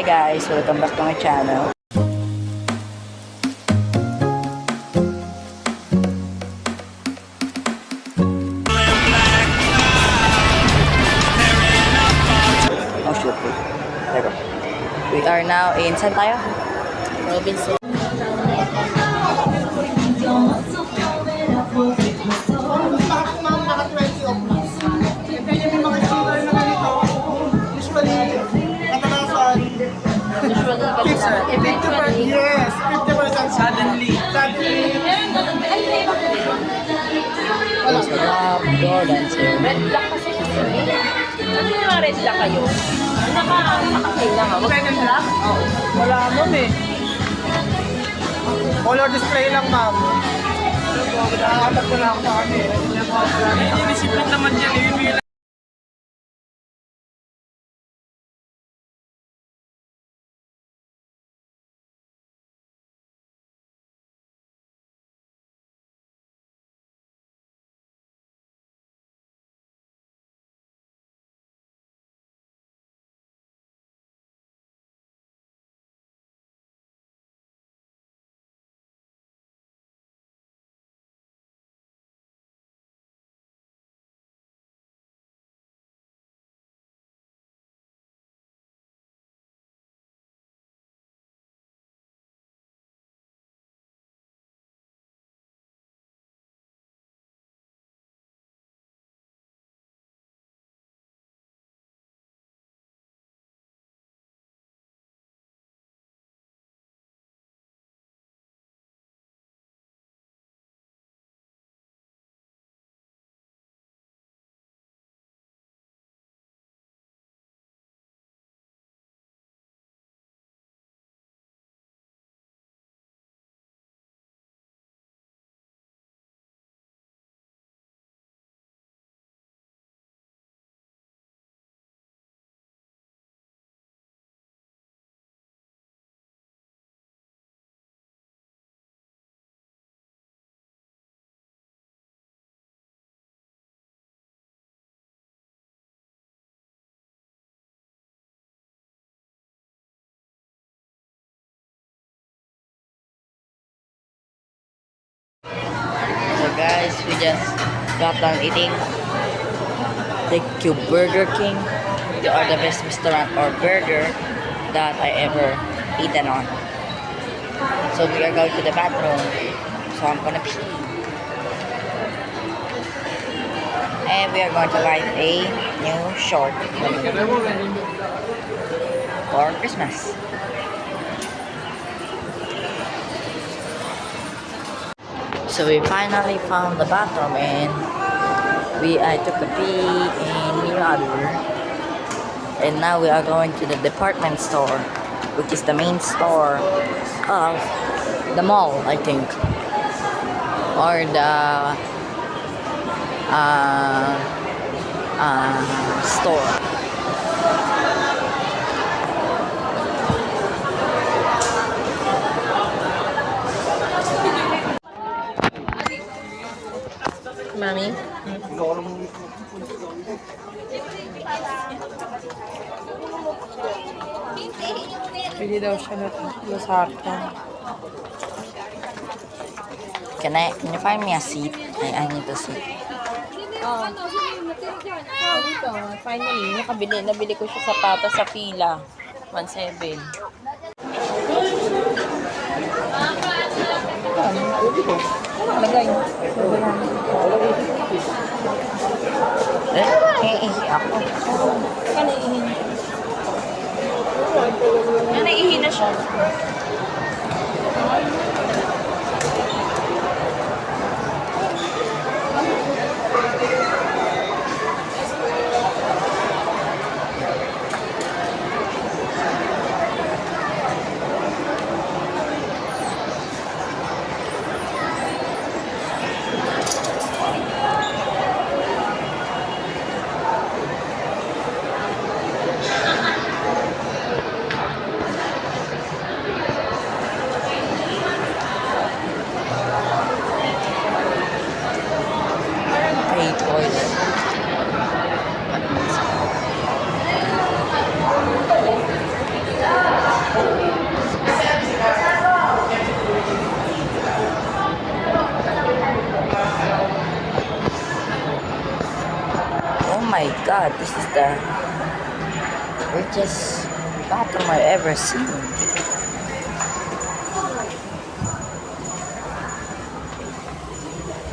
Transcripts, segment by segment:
Hi guys, welcome back to my channel. Oh shoot, there go. We are now in, saan tayo? Robinson. Yes, 50% suddenly. There's a lot of gardens here. Red black kasi kasi. Ano yung mga red black kayo? Nakakakay lang ako. Red and black? Wala nun eh. Color display lang, ma'am. Nakakatak ko lang pa kami. Inisipin naman yan eh. So guys, we just got done eating the Cube Burger King. They are the best restaurant or burger that I ever eaten on. So we are going to the bathroom. So I'm gonna pee. And we are going to buy a new short for Christmas. So we finally found the bathroom and I took a pee in Mirador. And now we are going to the department store, which is the main store of the mall, I think. Or the store. Mami? Pili daw siya na lasartan. Can you find me a seat? I need a seat. Dito. Finally, nabili ko siya sapatos sa fila. 1.7. Lagay. Ako. Kanaihin. Naihin na siya. god, this is the richest bathroom I've ever seen.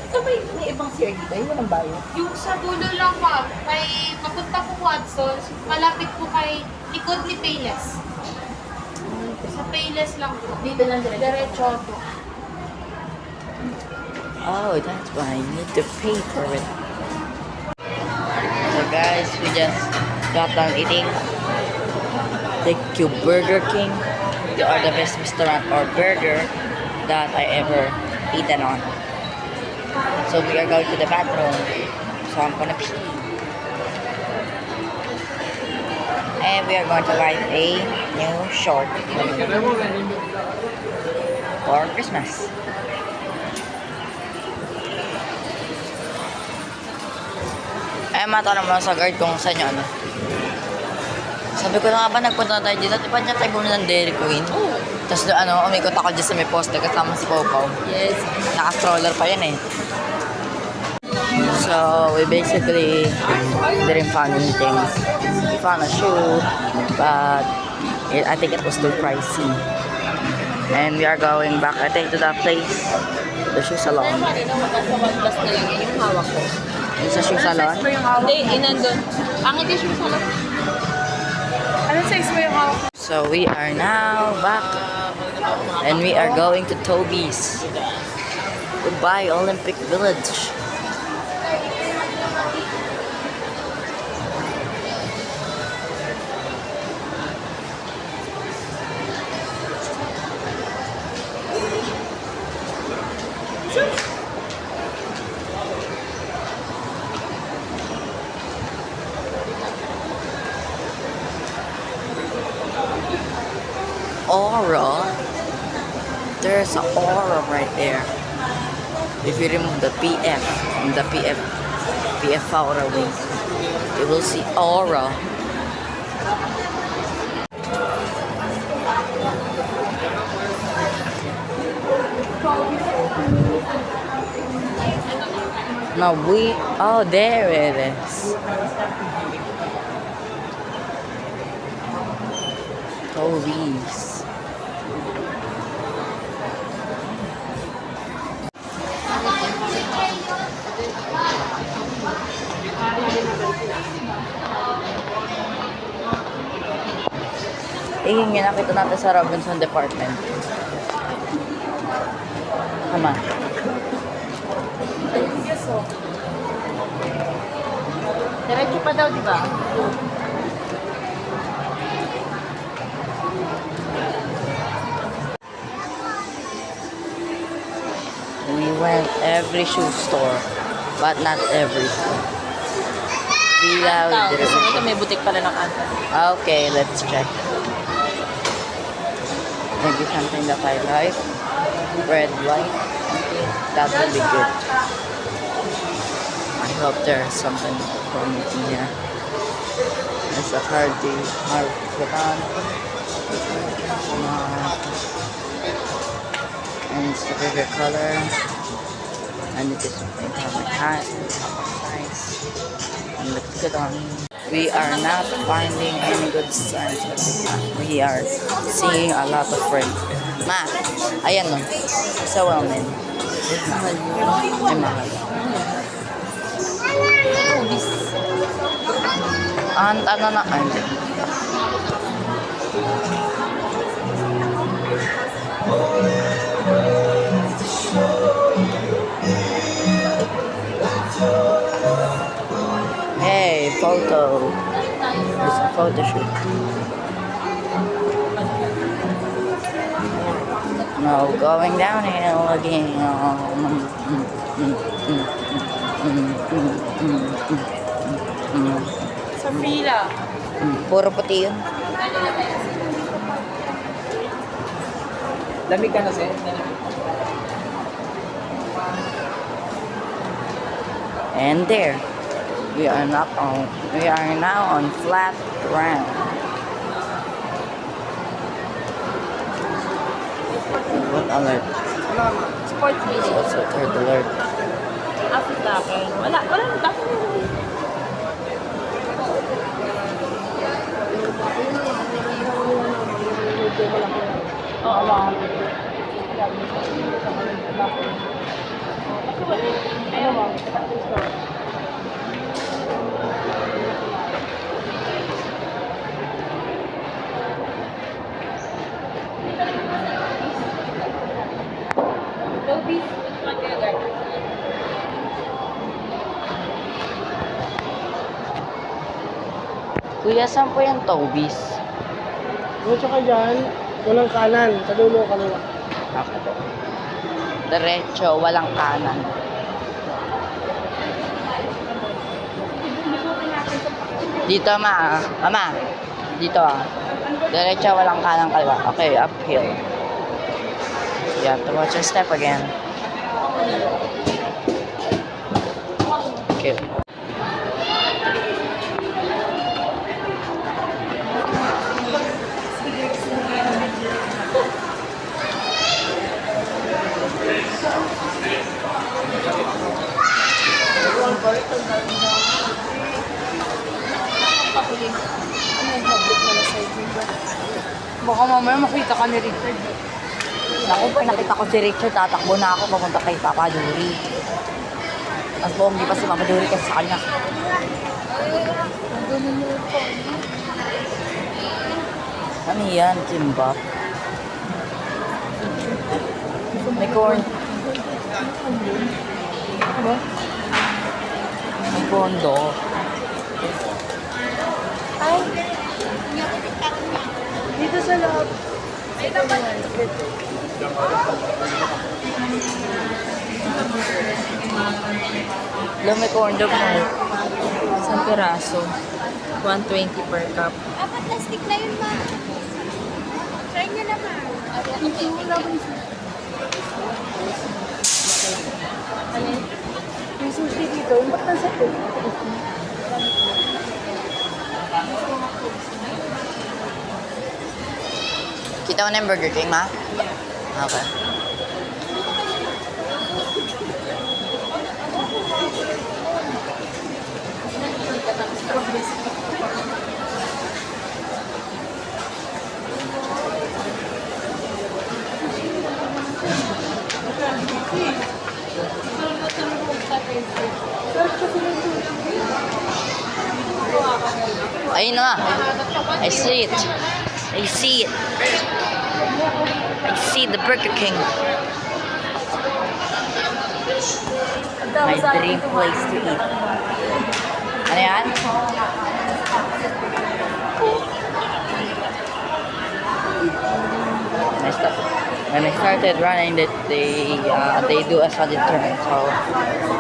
Ito may ibang CR dito? Yung walang bayo? Yung sa dulo lang, ma'am, may papunta po Watson, malapit po kay likod ni Payless. Sa Payless lang po. Dito lang Diretso po. Oh, that's why I need to pay for it. So guys, we just got done eating. Thank you, Burger King. They are the best restaurant or burger that I ever eaten on. So we are going to the bathroom. So I'm gonna pee. And we are going to buy a new short for Christmas. Eh, matanong mo lang sa guard kung saan yung ano. Sabi ko na nga ba, nagpunta na tayo dito. Di ba niya tayo bumili ng Dairy Queen? Tapos umikot ako dyan sa may poste kasama si Popo. Yes. Naka-stroller pa yan eh. So, we basically didn't find anything. We found a shoe, but I think it was too pricey. And we are going back, I think, to that place, the shoe salon. Kanina magkasa 1 plus na lang yun yung hawak ko. Yung sa shoe salon. Hindi, inandun. Pangit yung shoes na lang. Ano size mo yung hawak? So, we are now back. And we are going to Toby's. Goodbye, Olympic Village. Aura. There's an aura right there. If you remove the PF from the PF far away, you will see aura. Now oh, there it is. Toby's. Yung nakita natin sa Robinson Department. Tama. Diretso pa daw, di ba? We went every shoe store, but not every. Fila, we Gusto didn't. ito, may butik pala ng anta. Okay, let's check. Maybe something that I like. Red light. That would be good. I hope there's something for me in here. It's a hard put on. And it's the favorite color. And it is have my hat. Nice. And looks good on me. We are not finding any good signs. We are seeing a lot of red. Ma, ayan no. So well, man. Ay, mahal. Ano na, hindi. Hey, photo. It's a photo shoot. No, going downhill again. Sa fila. Puro puti yun. Lamig ka na, sir. And there, we are now on flat ground. What alert? Sports village. What's the third alert? After takin. Wala na takin. Oo. Kuya, saan po yung Toby's? Diretso ka dyan, walang kanan, sa dulo kaliwa. Okay po. Diretso, walang kanan. Dito, ma. Mama. Dito, ah. Diretso, walang kanan, kaliwa. Okay, uphill. You have to watch your step again. Okay. Baka mamaya makita ka ni Richard. Naku po, nakita ko si Richard, tatakbo na ako papunta kay Papa Duri. Mas hindi pa si Papa Duri kasi sa kanya. Ano yan, kimbap? May corn. May corn dog. Dito sa loob. Alam, may corn dog na. Isang piraso. 120 per cup. Apat na stick na yun, ma. Try niyo naman. Yung sushi dito, yung ba't nasa po? Kita mo na yung Burger King, ma? Okay. Ayun na. I see it. I see it. I see the Burger King. My dream place to eat. Ano yan? When I started running, they do a sudden turn, so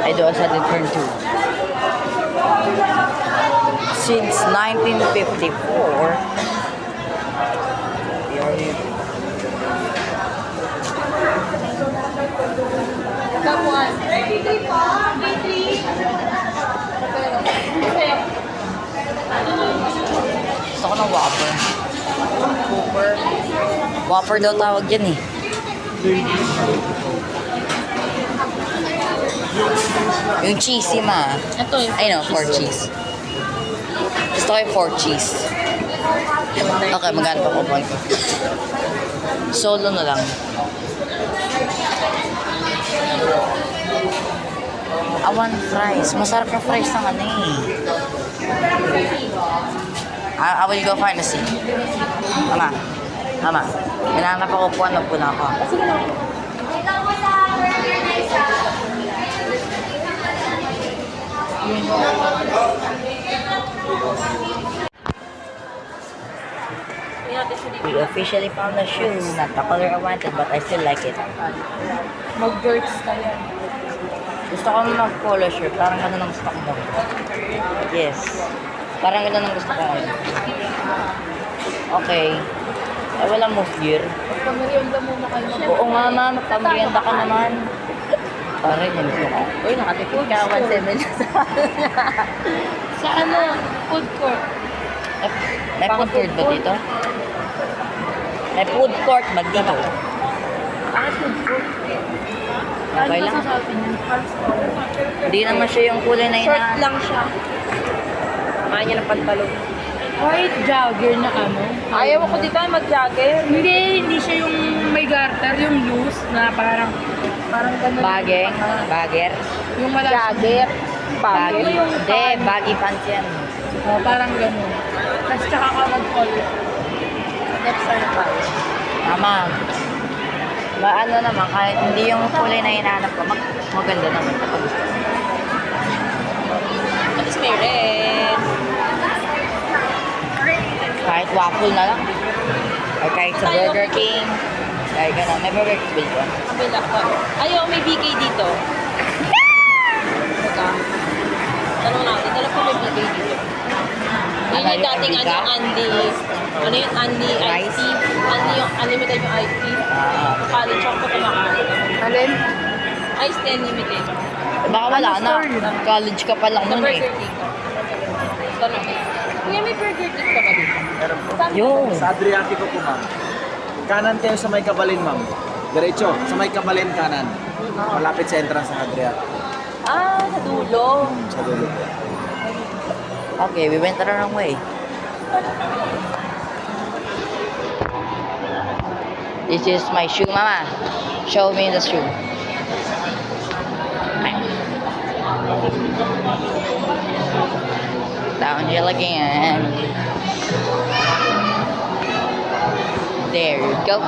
I do a sudden turn too. Since 1954, we are here. Gusto ko ng Whopper. Whopper daw tawag dyan eh. Yung cheesy, ma. Ito yung I know, 4 cheese. Gusto ko yung 4 cheese. Okay, magkano pa coupon ko? Solo na lang. I want fries. Masarap yung fries ng ano eh. I will go find a seat. Mama. Mama. Hinanap ako po. Ano po na ako. We officially found a shoe. Not the color I wanted, but I still like it. mag-birds tayo. Gusto ko mag-polo shirt. Parang gano'n ang gusto ko daw. Yes. Parang gano'n ang gusto ko ngayon. Okay. Eh, walang move gear. Pamerienda muna kayo. Oo nga, ma'am. Pamerienda ka naman. Parang yan gusto ko. Uy, nakatipid ka. 1.7 Sa ano? Food court. May food court ba dito? May food court ba dito? Food court. Okay lang. Hindi naman siya yung kulay na Short ina. lang siya. Kaya niya ng pantalon. White jogger na ano. Ayaw ko dito ay mag-jogger. Hindi siya yung may garter, yung loose na parang ganun. Bageng. Bagger. Yung wala Jogger. Baggy. Baggy. Hindi, baggy pants yan. parang ganun. Tapos tsaka ka mag-collar. Next time pa. Tama. Ano naman, kahit hindi yung kulay na hinahanap ko, maganda naman kapag gusto. At least may red. Kahit waffle na lang. Or kahit sa Tayo. Burger King. Kahit gano'n. May Burger King ba? Kabila ko. Ayaw, may BK dito. Teka. Tanong natin, alam ko may BK dito. Yun Ano yung yung dating Indica? Ano yung Andy Ice Rice? Tea? Andy yung unlimited yung Ice Tea. College ako pa kumakain. Alin? Ice Tea unlimited. Baka wala na. College ka pa lang Sa nun eh. Burger King. Tanong eh. Kuya, may Burger King ka ba dito? Meron po. Saan Yung. Sa Adriatico po, ma'am. Kanan kayo sa may Kabalin, ma'am. Diretso, sa may Kabalin kanan. Malapit sa entrance ng Adriatico. Ah, sa dulo. Sa dulo po. Okay, we went the wrong way. This is my shoe, Mama. Show me the shoe. Downhill again. There you go.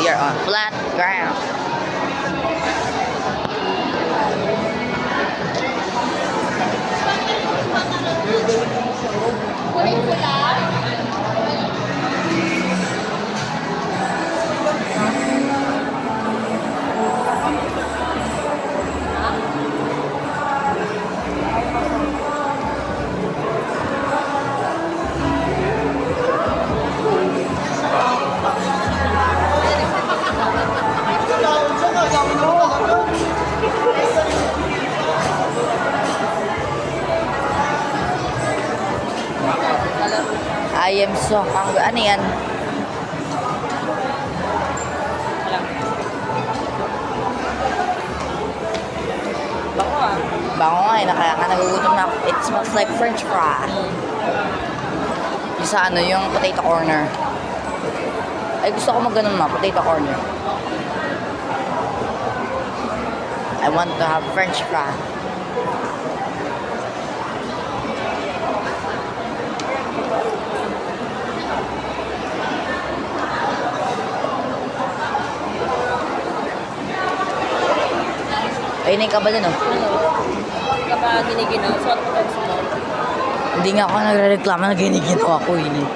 We are on flat ground. I am so hungry. Ano yan? Bako ah. Bango nga eh. Kaya ka nagugutom na ako. It smells like french fry. Yung sa ano, yung potato corner. Ay, gusto ko mag-ganun na, potato corner. I want to have french fry. Ayun na yung kabalin, oh. Kapag giniginaw, suot mo lang sa Hindi nga ako nagre-reklamo na giniginaw ako, eh.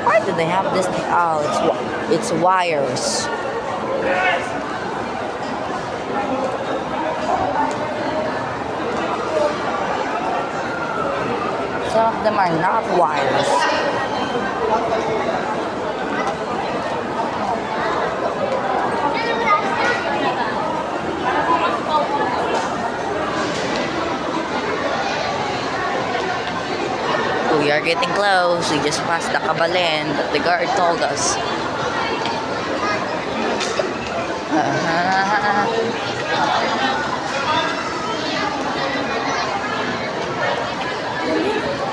Why do they have this? Oh, it's wires. Some of them are not wires. We are getting close. We just passed the Kabalin that the guard told us.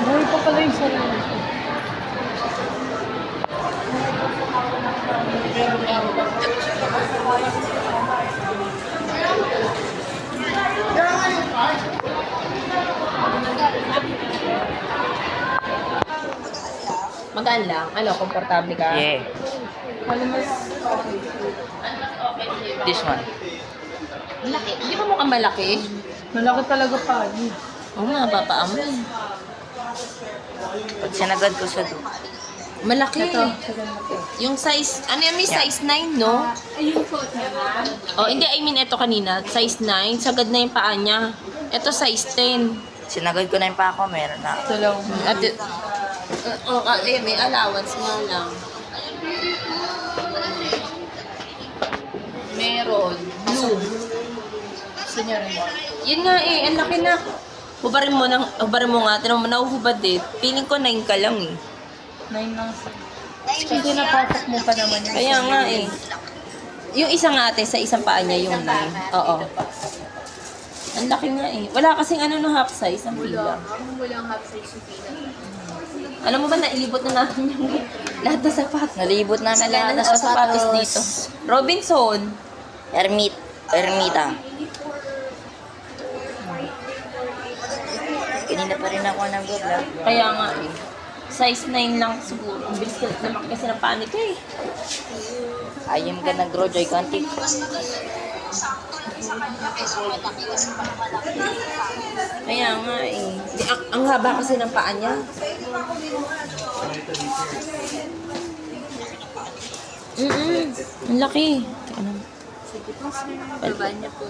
Buhay pa pala yung sarili. Magaan lang. Ano, komportable ka? Yeah. Alam mo, This one. Malaki. Hindi ba mukhang malaki? malaki talaga pa. Oo nga, papaamoy. Pag sinagad ko sa do. Malaki. Yung size, ano yan, may size 9, no? Oh, hindi, I mean, ito kanina, size 9, sagad na yung paa niya. Ito size 10. Sinagad ko na yung pa ako. Meron na. Ito lang. At, may allowance nga lang. Meron. Blue. Gusto niya rin. Yun nga eh, ang laki na. Hubarin mo nga, tinanong mo, nahuhubad eh. Feeling ko 9 ka lang eh. 9 lang. Kasi napasok mo pa naman yung Kaya nga eh. Yung isa nga ate, sa isang paa niya yung 9. Oo. Ang laki nga eh. Wala kasing ano no half size ang pila. Walang half size yung pila. Alam mo ba, nailibot na natin yung lahat ng sapatos. Nalibot namin lahat Lahat ng ng sapatos dito. Robinson. Ermita. Kanina pa rin ako nag-vlog. Kaya nga eh. Size 9 lang siguro. Ang bilis ka naman kasi ng panik eh. I am gonna grow gigantic. Kaya nga eh. Di, ang haba kasi ng paa niya. Ang laki. Teka lang. Baba niya po.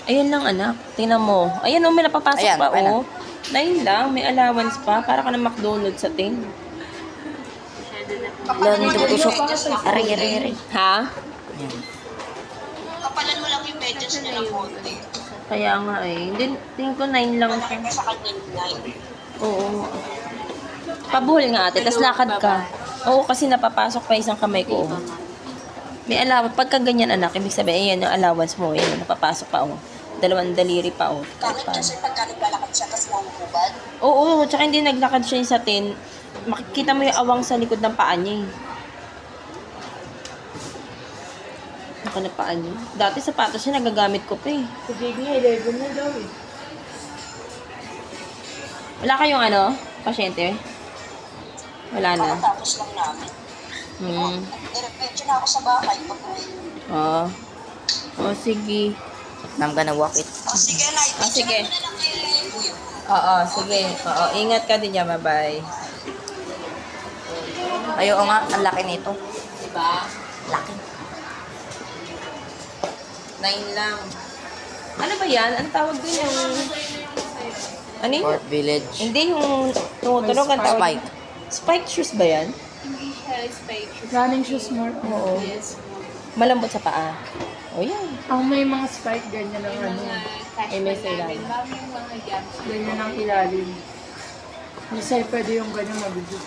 Ayan lang anak. Tingnan mo. Ayan oh, may napapasok Ayan, pa okay na. oh. 9 lang. May allowance pa. Para ka ng McDonald's sa 10. Lalo nito matusok. Aray. Ha? Ayan. Kapalan mo lang yung medyas niya ng konti. Kaya nga eh. Hindi, tingin ko 9 lang siya. Sa kanya yung 9. Oo. Pabuhol nga ate, tas lakad ka. Oo, kasi napapasok pa isang kamay ko. Oh. May allowance. Pagka ganyan anak, ibig sabihin, ayan yung allowance mo. Ayan, napapasok pa. Oh. 2 daliri pa. Oh. Kahit kasi pagka naglalakad siya tapos nahuhubad. Oo, tsaka hindi naglakad siya sa 10. Makikita mo yung awang sa likod ng paa niya eh. Naka na paa niya. Dati sapatos siya nagagamit ko pa eh. Si Jig niya, 11 na daw eh. Wala kayong ano? Pasyente? Wala na. Tapos lang namin. Diretso na ako sa bahay pag uwi. Oo. Oh, sige. I'm gonna walk it. O sige, Nay. Ah, sige. Na lang kay Kuya. Oo, sige. Oo, ingat ka din yan. Bye-bye. Ay, oo nga, ang laki nito. Diba? Laki. 9 lang. Ano ba yan? Ano tawag din yung... Ano yun? Fort Village. Hindi yung tumutunog ang tawag. Spike. Spike shoes ba yan? Hindi siya spike. Running shoes more. Oo. Yes. Malambot sa paa. O yan. Ang may mga spike, ganyan ang ano. Ay, may ilalim. Yung mga jams. Ganyan ang ilalim. Minsan pwede yung ganyan mabigot.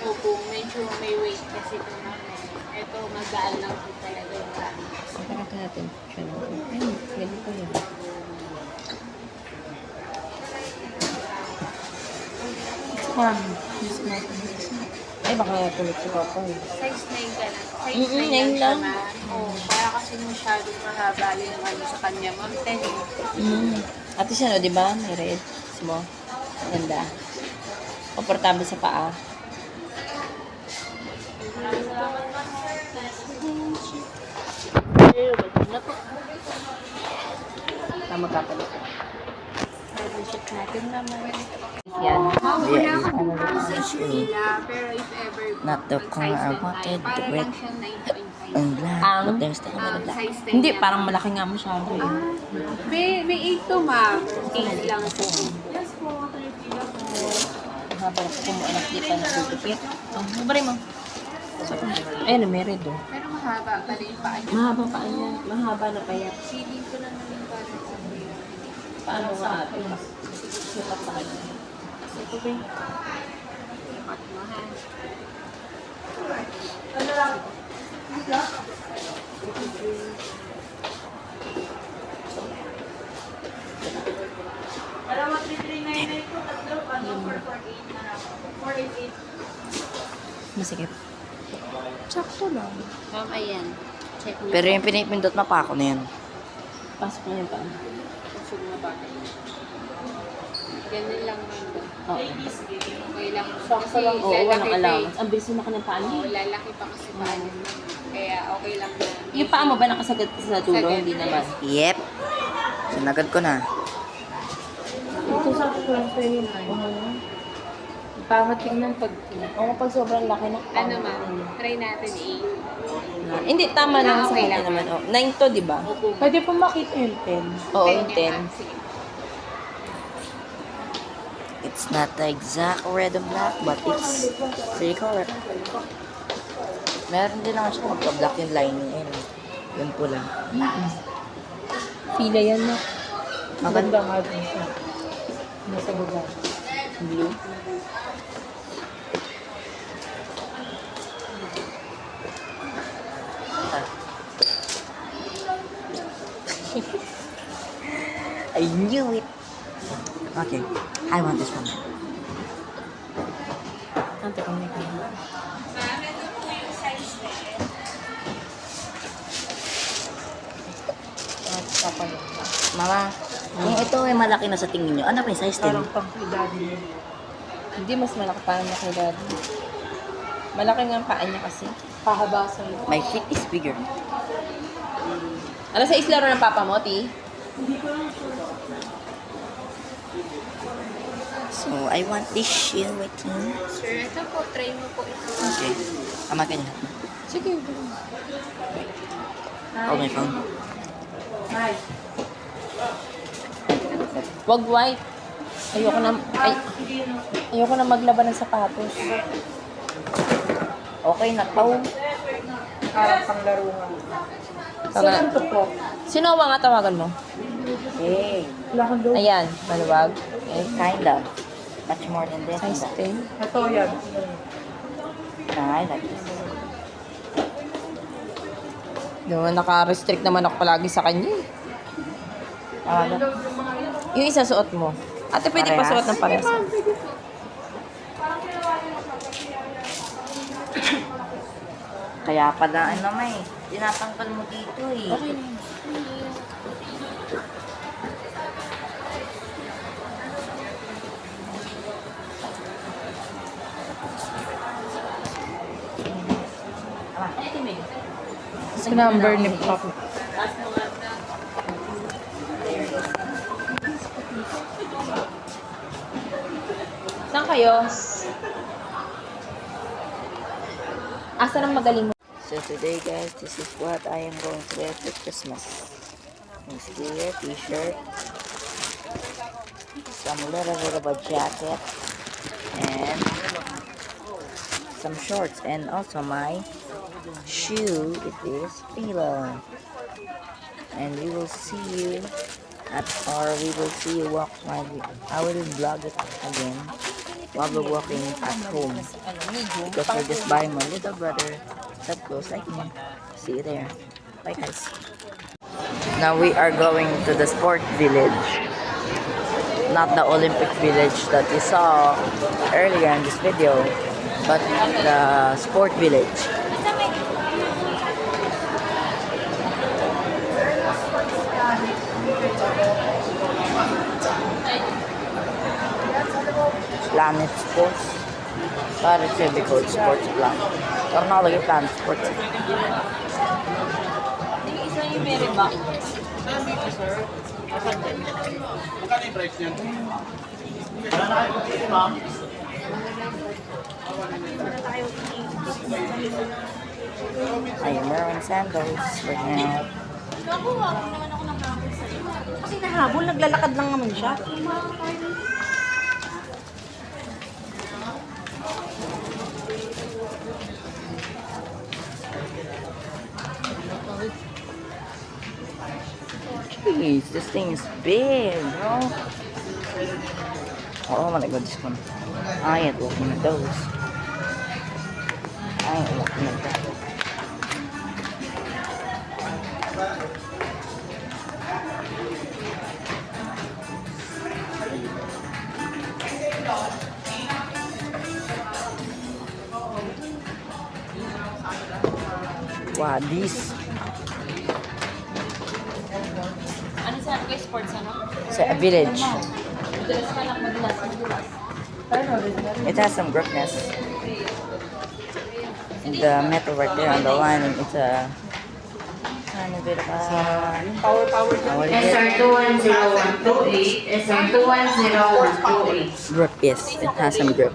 Opo, medyo may weight kasi ito namin. Ito, magaan lang po talaga yung running. Pakita natin. Siya na. Ay, ganyan pa yan. Use natin. Ay, baka tulog si Papa eh. Size 9 ka lang. Size 9 9 lang siya, lang. ma'am. Oo, para kasi masyadong mahaba yung ano sa kanya. Ma'am, 10. Ate siya, no, di ba? May red. Mo. Ganda. Komportable sa paa. Tama ka pala. Double-check natin naman. Yan. Yeah, Pero if ever Not the color I wanted, the red siyang 9.5. and black. Ang- But there's the color black. Size 10 Hindi, yan. parang malaki nga masyado eh. May 8 to, ma'am. 8 lang po. Haba ko kumuanak di pa natutupit. Oh, mabaray mo. Ayun, may red oh. Pero mahaba pa rin yung paa niya. Mahaba pa niya. Mahaba na pa yan. Feeling ko lang naman para sa iyo. Paano nga ate? Sukat sa kanya. Ito ba? At mahal. Masikip. Sakto lang. Ma'am, ayan. Check niyo. Pero yung pinipindot na pa ako na yan. Pasok na yung paa. Kusog na ba? Ganun lang, ma'am. Oo. Okay lang. Kasi Oo, walang lalaki pa allowance. Ang bilis na ng paa eh. niya. Oo, lalaki pa kasi paa niya. Kaya okay lang na. Yung paa mo ba nakasagad sa dulo? Sagad. Hindi naman. Yep. Sinagad ko na. Ito sa ako lang sa inyo na. Pangat tingnan pag... Oo, pag sobrang laki na paa. Ano, ma'am? Try natin 8. Hindi, tama lang sa Okay kanya lang. naman. Oh, 9 to, di ba? Opo. Pwede po makita yung 10. Oo, yung 10. Sige. It's not the exact red and black, but it's pretty color. Meron din naman siya magka-black yung lining. Ayun. Yung pula. Pila yan na. Maganda nga din siya. Nasa baba. Blue. I knew it. Okay, I want this one. Ante ko may kaya. Mama, kung ito ay malaki na sa tingin nyo, ano pa yung size 10? Hindi, mas malaki pa niya kay daddy. Malaki nga ang paa niya kasi. Pahaba sa'yo. My feet is bigger. Ano sa islaro ng papa mo, Ti? So, I want this shoe with you. Sir, ito po, try mo po ito. Okay. Amakin niya. Sige. Oh, my phone. Wag white. Ayoko na maglaban ng sapatos. Okay na to. Sino nga tawagan mo? Hey. Ayan, maluwag. Kind of. Much more than this. Size 10. Nah, I like this. Doon, naka-restrict naman ako palagi sa kanya. Ano? Yung isa suot mo. Ate, pwede pa Parehas? suot ng parehas. Kaya pala, ano may, tinatangkal mo dito eh. Okay na. Sa number ni Papa. Saan kayo? Asa nang magaling mo? So today guys, this is what I am going to wear for Christmas. This here, t-shirt, some little bit of a jacket, and some shorts, and also my shoe, it is Fila. And we will see you we will see you walk I will vlog it again while we're walking at home. Because we're just buying my little brother that close like me. See you there. Bye guys. Now we are going to the sport village. Not the Olympic village that you saw earlier in this video, but the sport village. Planet Sports. Para siya be called Sports Planet. Pero nakalagay Planet Sports. Yung isa yung Mary Back. I am wearing sandals right now. Nakuha ko naman ako ng habol sa iyo. Kasi nahabol, naglalakad lang naman siya. Jeez, this thing is big, bro. Oh my god, this one. I ain't walking with those. I ain't walking with that. Wow, these Ano sa kay sports ano? sa village. Madalas ka lang madalas. It has some gripness. The metal right there on the lining, it's a tiny bit of Power what is it? SR210128, SR210128. Grip, yes, it has some grip.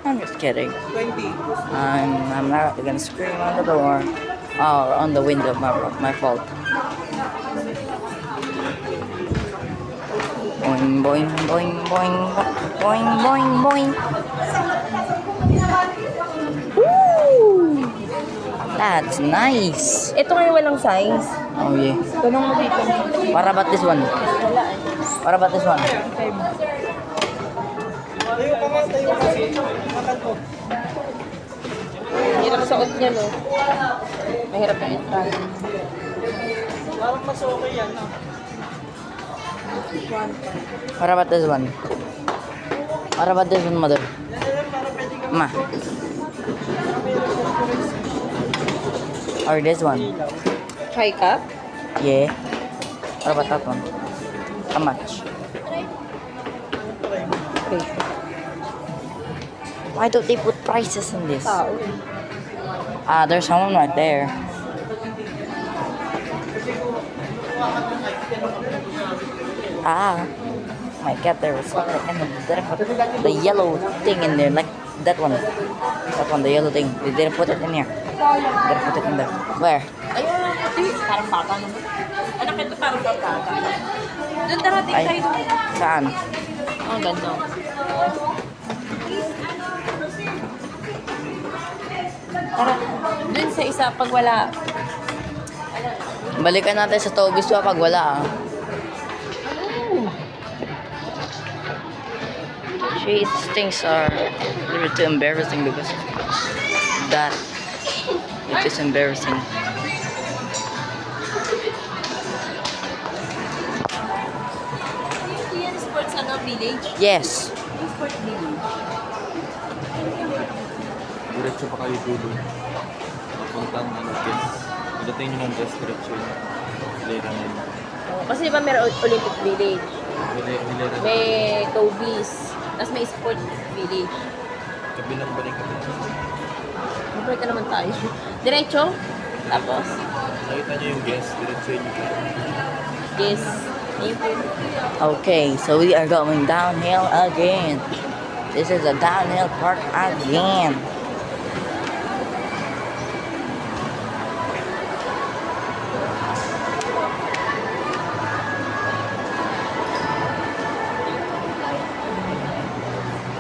I'm just kidding. I'm not gonna scream on the door or on the window. My fault. Boing boing boing boing boing boing boing. Woo! That's nice. Ito ngayon walang size. Oh yeah. Tanong mo dito. What about this one? What about this one? Tayo ka nga, tayo kasi. Makan to. Hirap suot niya, no? Mahirap na entrance. Parang mas okay yan, no? What about this one? What about this one, mother? Ma. Or this one? High cup? Yeah. What about that one? How much? Okay. Why don't they put prices in this? Tao. Ah, there's someone right there. Ah, my God, there was something in the yellow thing in there, like that one. That one, the yellow thing. They didn't put it in here. They didn't put it in there. Where? Ayun, puti. Parang bata naman. Anak, ito parang bata. Doon darating Ay, tayo doon. saan? Ang ganda. Tara, dun sa isa pag wala. Balikan natin sa Tobis pag wala ah. These things are a little too embarrassing because that it is embarrassing. Yan, sports village. Yes. Sport village. Diretso pa kayo dulo. Papuntang guys. Pagdating nyo ng guest diretso yun. Hilera na yun. Kasi di ba meron Olympic village? Hilera na. May Tobies. Tapos may sport village. Kabilang balik ka. Mabalik ka naman tayo. Diretso. Tapos, Nakita nyo yung guest, diretso yun. yes. Ayun po. Okay, so we are going downhill again. This is a downhill park again.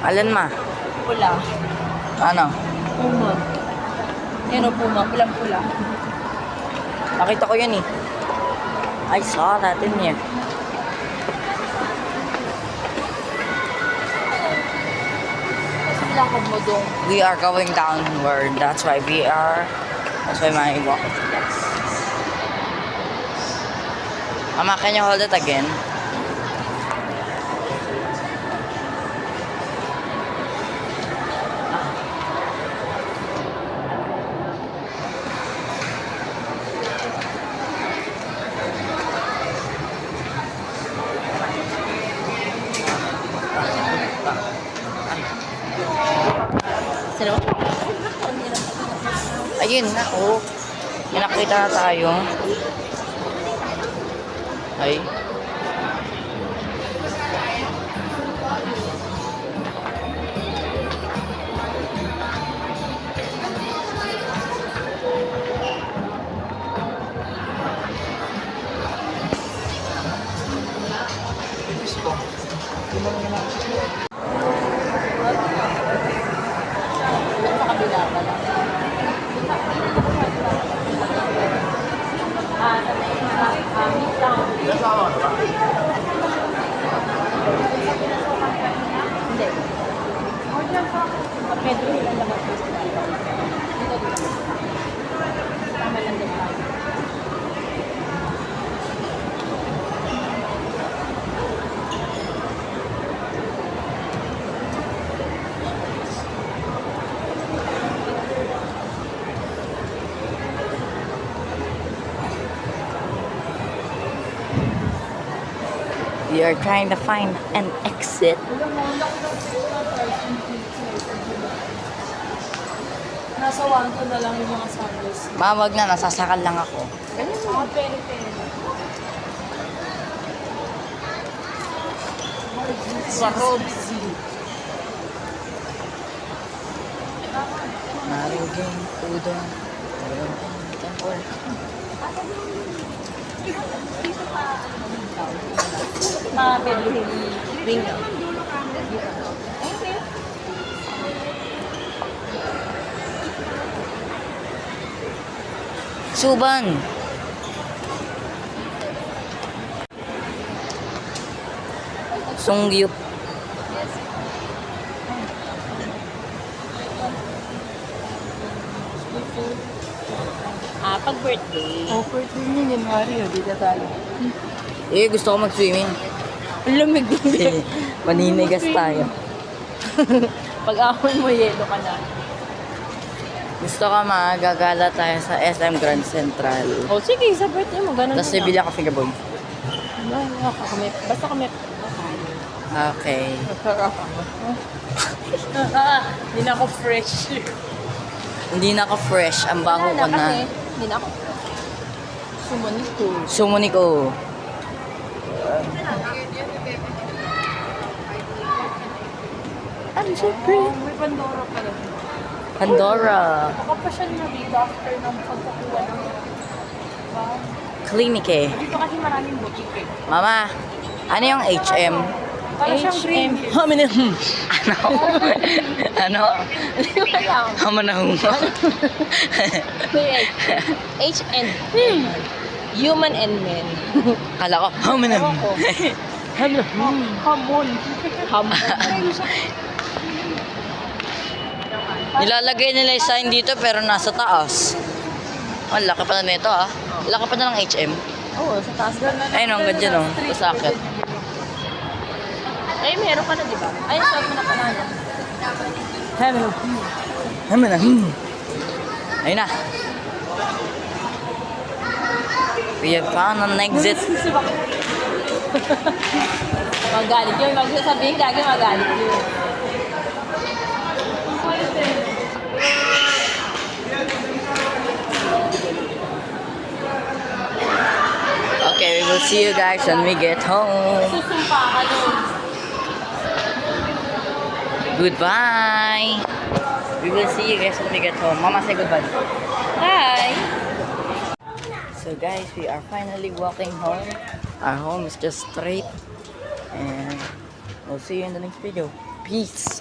Alin ma? Pula. Ano? Puma. Yan o, puma. Pulang-pula. Nakita ko yun eh. I saw that in here. Kasi lakad mo doon. We are going downward. That's why my walk is less. Mama, can you hold it again? Sino? Ayun na, oh. May nakita na tayo. Ay. Sa kabila pala. Sa may Midtown. Hindi. Sa Pedro nila labas. Dito. Tama lang din tayo. We are trying to find an exit. Nasa 1-2 na lang yung mga samples. Ma, wag na. Nasasakal lang ako. Pere-pere. Sa Robs. Naruging udon. Temple. Pedro Ring. Suban. Sungyup. Pag birthday. Offer ko yun yan, Mario. Dito tayo. Eh, gusto ko mag-swimming. Ang lamig. Maninigas tayo. Pag ahon mo, yelo ka na. Gusto ko magagala tayo sa SM Grand Central. O sige, sa birthday mo, ganun Tapos din bibili ako figabog. Basta kami. Okay. Hindi na ako fresh. Hindi na ako fresh. Ang baho ko na. Hindi na ako. Sumunod ko. Sumuni ko. Ano, syempre. May Pandora pala. Pandora. Nakapasyal na dito after ng pagkakuha ng... Clinic eh. Dito kasi maraming boutique eh. Mama, ano yung HM? Para siyang green. Ano? Hama na huma. HN. Human and men. Kala ko, hama na huma. Hamon. Nilalagay nila yung sign dito pero nasa taas. Ang laki pa na nito ah. Laki pa na ng HM. Oo, sa taas. Ayun, ang ganda no. Sa sakit. Ay, meron ka na, di ba? Ay, start mo na pa na. Hama na huma. Ayun na. We have found an exit. Magalit yun. Sabihin gagi, magalit yun. Okay, we will see you guys when we get home. Susumpa ka nun. Goodbye. We will see you guys when we get home. Mama, say goodbye. Hi! So guys, we are finally walking home. Our home is just straight. And we'll see you in the next video. Peace.